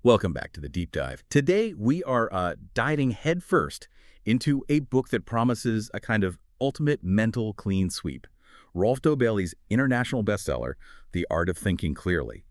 Welcome back to the Deep Dive. Today, we are diving headfirst into a book that promises a kind of ultimate mental clean sweep. Rolf Dobelli's international bestseller, The Art of Thinking Clearly.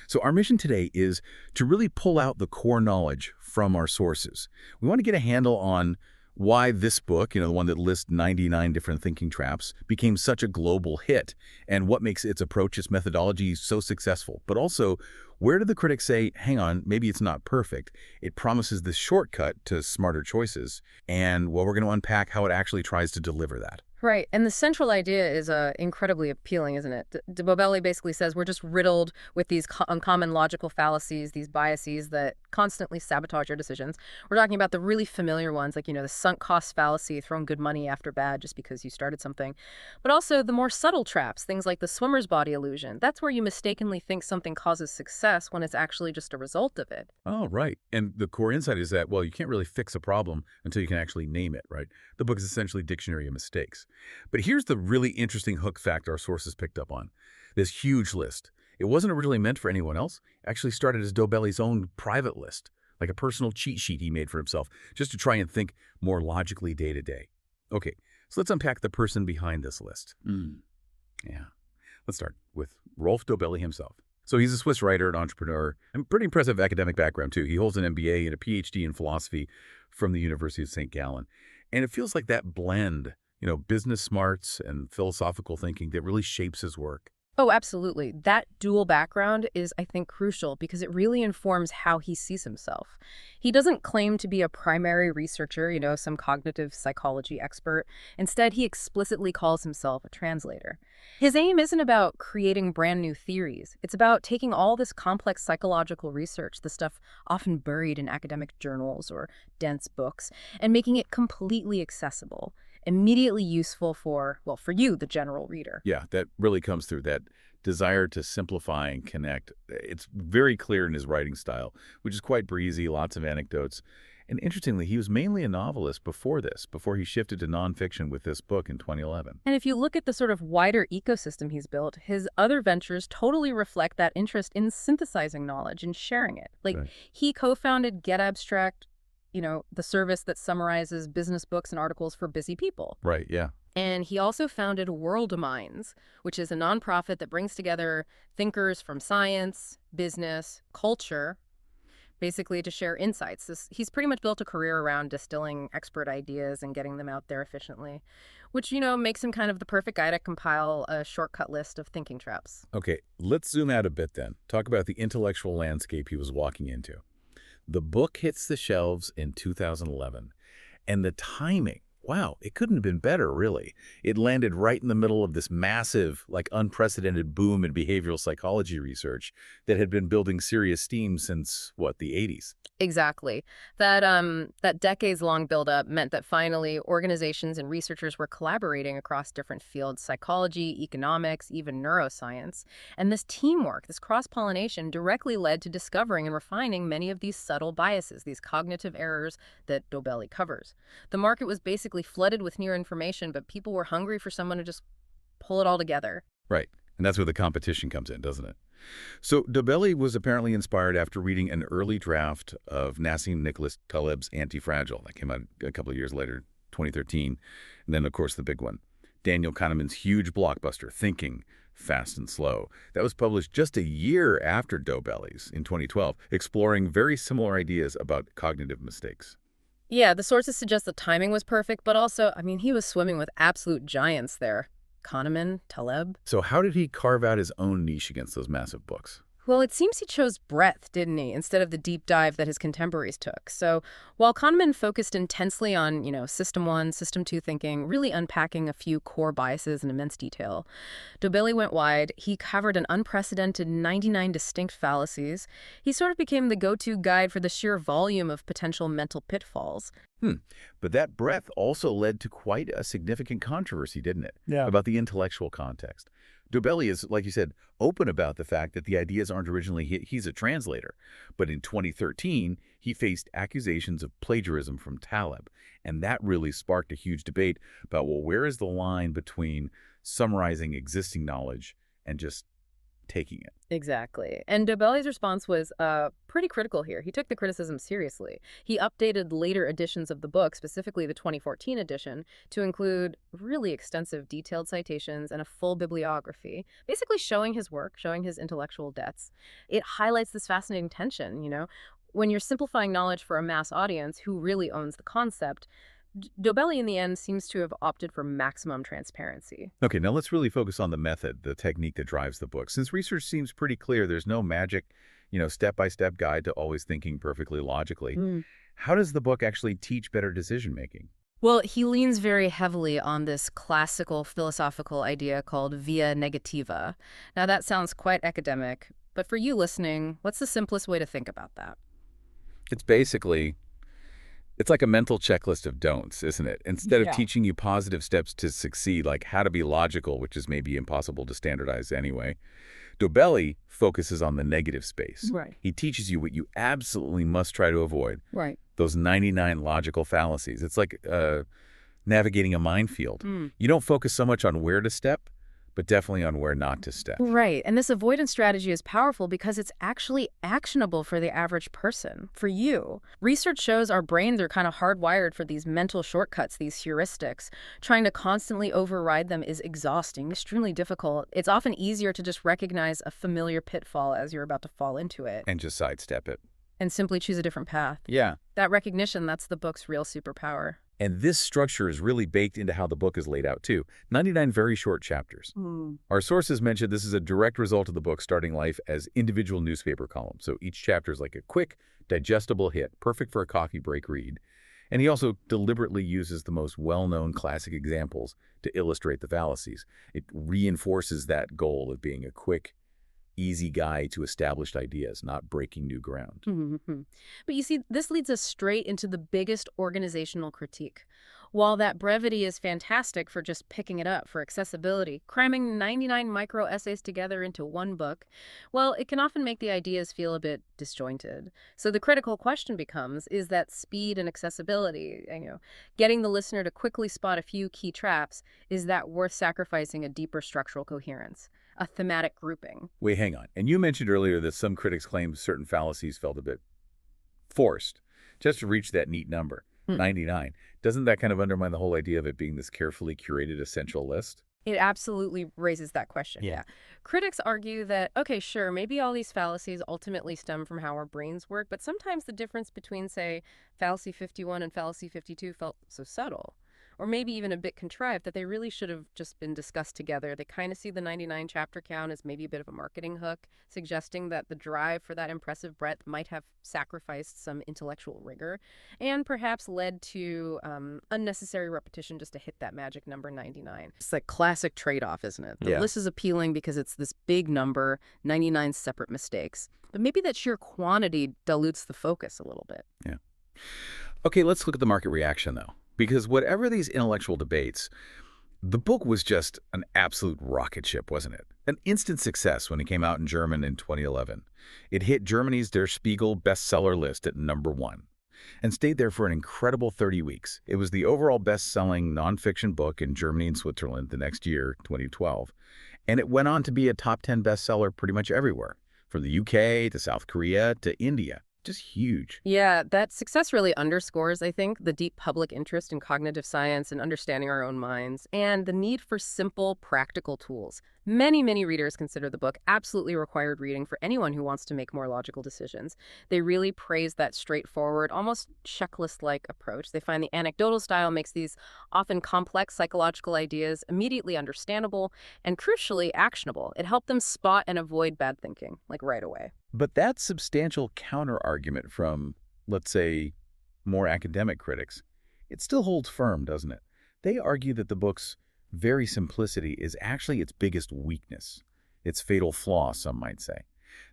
So our mission today is to really pull out the core knowledge from our sources. We want to get a handle on why this book, the one that lists 99 different thinking traps, became such a global hit, and what makes its approach, its methodology so successful. But also, where do the critics say, hang on, maybe it's not perfect. It promises this shortcut to smarter choices, and well, we're going to unpack how it actually tries to deliver that. Right, and the central idea is incredibly appealing, isn't it? Dobelli basically says we're just riddled with these uncommon logical fallacies, these biases that constantly sabotage your decisions. We're talking about the really familiar ones, like, the sunk cost fallacy, throwing good money after bad just because you started something. But also the more subtle traps, things like the swimmer's body illusion. That's where you mistakenly think something causes success when it's actually just a result of it. Oh, right. And the core insight is that, well, you can't really fix a problem until you can actually name it, right? The book is essentially a dictionary of mistakes. But here's the really interesting hook fact our sources picked up on. This huge list. It wasn't originally meant for anyone else. It actually started as Dobelli's own private list, like a personal cheat sheet he made for himself, just to try and think more logically day to day. Okay, so let's unpack the person behind this list. Yeah. Let's start with Rolf Dobelli himself. So he's a Swiss writer and entrepreneur, and pretty impressive academic background, too. He holds an MBA and a PhD in philosophy from the University of St. Gallen. And it feels like that blend, business smarts and philosophical thinking that really shapes his work. Oh, absolutely. That dual background is, I think, crucial because it really informs how he sees himself. He doesn't claim to be a primary researcher, some cognitive psychology expert. Instead, he explicitly calls himself a translator. His aim isn't about creating brand new theories. It's about taking all this complex psychological research, the stuff often buried in academic journals or dense books, and making it completely accessible, immediately useful for you, the general reader. Yeah, that really comes through, that desire to simplify and connect. It's very clear in his writing style, which is quite breezy, lots of anecdotes. And interestingly, he was mainly a novelist before he shifted to nonfiction with this book in 2011. And if you look at the sort of wider ecosystem he's built, his other ventures totally reflect that interest in synthesizing knowledge and sharing it. Like, Right. he co-founded Get Abstract, the service that summarizes business books and articles for busy people. Right, yeah. And he also founded World Minds, which is a nonprofit that brings together thinkers from science, business, culture, basically to share insights. He's pretty much built a career around distilling expert ideas and getting them out there efficiently, which, makes him kind of the perfect guy to compile a shortcut list of thinking traps. Okay, let's zoom out a bit then. Talk about the intellectual landscape he was walking into. The book hits the shelves in 2011, and the timing, wow, it couldn't have been better, really. It landed right in the middle of this massive, unprecedented boom in behavioral psychology research that had been building serious steam since, the 80s? Exactly. That decades-long buildup meant that finally organizations and researchers were collaborating across different fields, psychology, economics, even neuroscience. And this teamwork, this cross-pollination directly led to discovering and refining many of these subtle biases, these cognitive errors that Dobelli covers. The market was basically flooded with new information, but people were hungry for someone to just pull it all together. Right, and that's where the competition comes in, doesn't it? So Dobelli was apparently inspired after reading an early draft of Nassim Nicholas Taleb's Anti-Fragile. That came out a couple of years later, 2013. And then, of course, the big one, Daniel Kahneman's huge blockbuster, Thinking, Fast and Slow. That was published just a year after Dobelli's in 2012, exploring very similar ideas about cognitive mistakes. Yeah, the sources suggest the timing was perfect, but also, he was swimming with absolute giants there. Kahneman, Taleb. So how did he carve out his own niche against those massive books? Well, it seems he chose breadth, didn't he, instead of the deep dive that his contemporaries took. So while Kahneman focused intensely on, system one, system two thinking, really unpacking a few core biases in immense detail, Dobelli went wide. He covered an unprecedented 99 distinct fallacies. He sort of became the go-to guide for the sheer volume of potential mental pitfalls. But that breadth also led to quite a significant controversy, didn't it? Yeah. About the intellectual context. Dobelli is, like you said, open about the fact that the ideas aren't originally he's a translator. But in 2013, he faced accusations of plagiarism from Taleb. And that really sparked a huge debate about, where is the line between summarizing existing knowledge and just taking it. Exactly. And Dobelli's response was pretty critical here. He took the criticism seriously. He updated later editions of the book, specifically the 2014 edition, to include really extensive detailed citations and a full bibliography, basically showing his work, showing his intellectual debts. It highlights this fascinating tension, when you're simplifying knowledge for a mass audience who really owns the concept. Dobelli, in the end, seems to have opted for maximum transparency. Okay, now let's really focus on the method, the technique that drives the book. Since research seems pretty clear, there's no magic, step-by-step guide to always thinking perfectly logically. How does the book actually teach better decision-making? Well, he leans very heavily on this classical philosophical idea called via negativa. Now, that sounds quite academic, but for you listening, what's the simplest way to think about that? It's like a mental checklist of don'ts, isn't it? Instead of Yeah. teaching you positive steps to succeed, like how to be logical, which is maybe impossible to standardize anyway, Dobelli focuses on the negative space. Right. He teaches you what you absolutely must try to avoid, Right. those 99 logical fallacies. It's like navigating a minefield. You don't focus so much on where to step, but definitely on where not to step. Right. And this avoidance strategy is powerful because it's actually actionable for the average person, for you. Research shows our brains are kind of hardwired for these mental shortcuts, these heuristics. Trying to constantly override them is exhausting, extremely difficult. It's often easier to just recognize a familiar pitfall as you're about to fall into it And just sidestep it. and simply choose a different path. Yeah. That recognition, that's the book's real superpower. And this structure is really baked into how the book is laid out, too. 99 very short chapters. Our sources mentioned this is a direct result of the book starting life as individual newspaper columns. So each chapter is like a quick, digestible hit, perfect for a coffee break read. And he also deliberately uses the most well-known classic examples to illustrate the fallacies. It reinforces that goal of being a quick, easy guide to established ideas, not breaking new ground. But you see, this leads us straight into the biggest organizational critique. While that brevity is fantastic for just picking it up for accessibility, cramming 99 micro essays together into one book, well, it can often make the ideas feel a bit disjointed. So the critical question becomes, is that speed and accessibility, getting the listener to quickly spot a few key traps, is that worth sacrificing a deeper structural coherence? A thematic grouping. Wait, hang on. And you mentioned earlier that some critics claim certain fallacies felt a bit forced just to reach that neat number, 99. Doesn't that kind of undermine the whole idea of it being this carefully curated essential list? It absolutely raises that question. Yeah. Critics argue that, okay, sure, maybe all these fallacies ultimately stem from how our brains work, but sometimes the difference between, say, fallacy 51 and fallacy 52 felt so subtle, or maybe even a bit contrived, that they really should have just been discussed together. They kind of see the 99 chapter count as maybe a bit of a marketing hook, suggesting that the drive for that impressive breadth might have sacrificed some intellectual rigor and perhaps led to unnecessary repetition just to hit that magic number 99. It's like classic trade-off, isn't it? The list is appealing because it's this big number, 99 separate mistakes. But maybe that sheer quantity dilutes the focus a little bit. Yeah. Okay, let's look at the market reaction, though. Because whatever these intellectual debates, the book was just an absolute rocket ship, wasn't it? An instant success when it came out in German in 2011. It hit Germany's Der Spiegel bestseller list at #1 and stayed there for an incredible 30 weeks. It was the overall best-selling nonfiction book in Germany and Switzerland the next year, 2012. And it went on to be a top 10 bestseller pretty much everywhere, from the UK to South Korea to India. Just huge. Yeah, that success really underscores, I think, the deep public interest in cognitive science and understanding our own minds, and the need for simple, practical tools. Many readers consider the book absolutely required reading for anyone who wants to make more logical decisions. They really praise that straightforward, almost checklist-like approach. They find the anecdotal style makes these often complex psychological ideas immediately understandable and, crucially, actionable. It helped them spot and avoid bad thinking, like right away. But that substantial counter-argument from, let's say, more academic critics, it still holds firm, doesn't it? They argue that the book's very simplicity is actually its biggest weakness, its fatal flaw, some might say.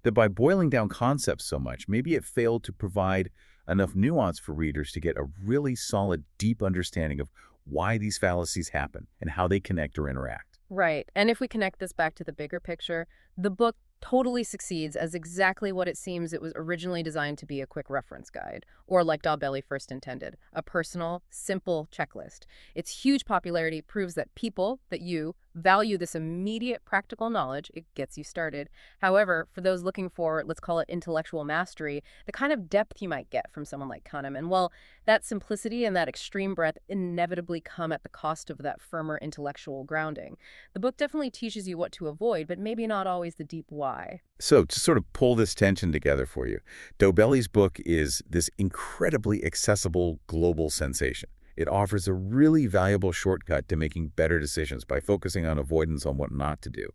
That by boiling down concepts so much, maybe it failed to provide enough nuance for readers to get a really solid, deep understanding of why these fallacies happen and how they connect or interact. Right. And if we connect this back to the bigger picture, the book Totally succeeds as exactly what it seems. It was originally designed to be a quick reference guide, or like Dobelli first intended, a personal, simple checklist. Its huge popularity proves that people, that you, value this immediate practical knowledge. It gets you started. However, for those looking for, let's call it intellectual mastery, the kind of depth you might get from someone like Kahneman, well, that simplicity and that extreme breadth inevitably come at the cost of that firmer intellectual grounding. The book definitely teaches you what to avoid, but maybe not always the deep why. So to sort of pull this tension together for you, Dobelli's book is this incredibly accessible global sensation. It offers a really valuable shortcut to making better decisions by focusing on avoidance on what not to do.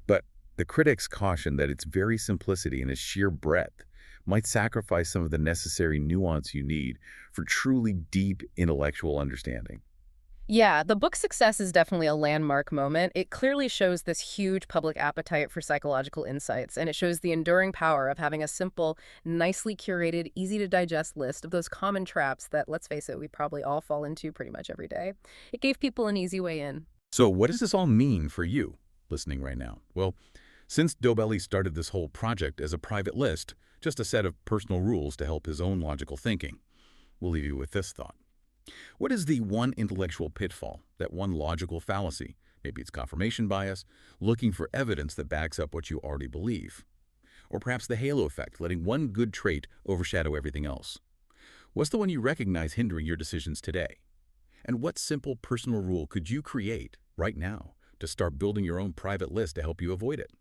But the critics caution that its very simplicity and its sheer breadth might sacrifice some of the necessary nuance you need for truly deep intellectual understanding. Yeah, the book's success is definitely a landmark moment. It clearly shows this huge public appetite for psychological insights, and it shows the enduring power of having a simple, nicely curated, easy to digest list of those common traps that, let's face it, we probably all fall into pretty much every day. It gave people an easy way in. So what does this all mean for you listening right now? Well, since Dobelli started this whole project as a private list, just a set of personal rules to help his own logical thinking, we'll leave you with this thought. What is the one intellectual pitfall, that one logical fallacy? Maybe it's confirmation bias, looking for evidence that backs up what you already believe. Or perhaps the halo effect, letting one good trait overshadow everything else. What's the one you recognize hindering your decisions today? And what simple personal rule could you create right now to start building your own private list to help you avoid it?